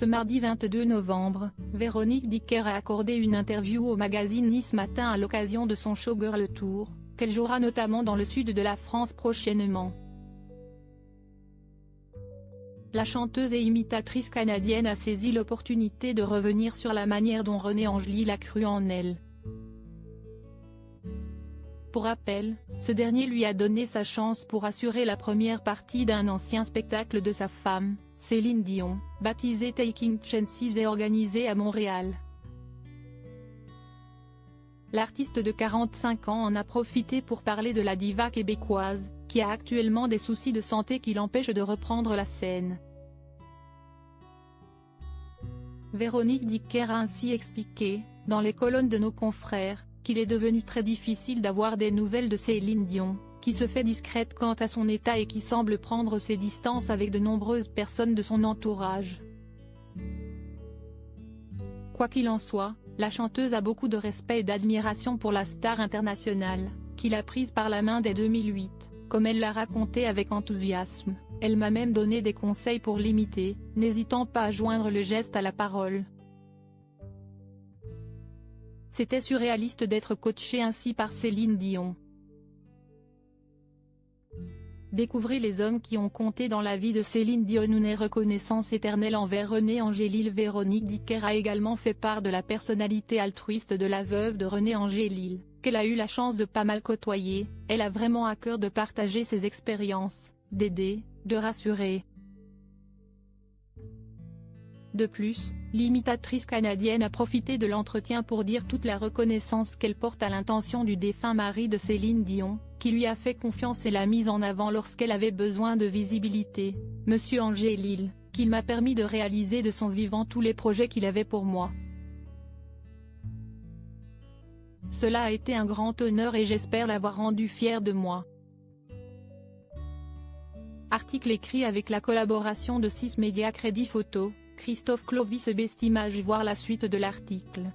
Ce mardi 22 novembre, Véronique Dicker a accordé une interview au magazine Nice Matin à l'occasion de son Showgirl Tour, qu'elle jouera notamment dans le sud de la France prochainement. La chanteuse et imitatrice canadienne a saisi l'opportunité de revenir sur la manière dont René Angélil a cru en elle. Pour rappel, ce dernier lui a donné sa chance pour assurer la première partie d'un ancien spectacle de sa femme, Céline Dion, baptisé Taking Chances et organisé à Montréal. L'artiste de 45 ans en a profité pour parler de la diva québécoise, qui a actuellement des soucis de santé qui l'empêchent de reprendre la scène. Véronique Dicker a ainsi expliqué, dans les colonnes de nos confrères, qu'il est devenu très difficile d'avoir des nouvelles de Céline Dion, qui se fait discrète quant à son état et qui semble prendre ses distances avec de nombreuses personnes de son entourage. Quoi qu'il en soit, la chanteuse a beaucoup de respect et d'admiration pour la star internationale, qu'il a prise par la main dès 2008, comme elle l'a raconté avec enthousiasme. Elle m'a même donné des conseils pour l'imiter, n'hésitant pas à joindre le geste à la parole. C'était surréaliste d'être coachée ainsi par Céline Dion. Découvrez les hommes qui ont compté dans la vie de Céline Dion. Une reconnaissance éternelle envers René Angélil. Véronique Dicker a également fait part de la personnalité altruiste de la veuve de René Angélil, qu'elle a eu la chance de pas mal côtoyer. Elle a vraiment à cœur de partager ses expériences, d'aider, de rassurer. De plus, l'imitatrice canadienne a profité de l'entretien pour dire toute la reconnaissance qu'elle porte à l'intention du défunt mari de Céline Dion, qui lui a fait confiance et l'a mise en avant lorsqu'elle avait besoin de visibilité, Monsieur Angélil, qu'il m'a permis de réaliser de son vivant tous les projets qu'il avait pour moi. Cela a été un grand honneur et j'espère l'avoir rendu fier de moi. Article écrit avec la collaboration de 6 médias. Crédit photo, Christophe Clovis. Best Image. Voir la suite de l'article.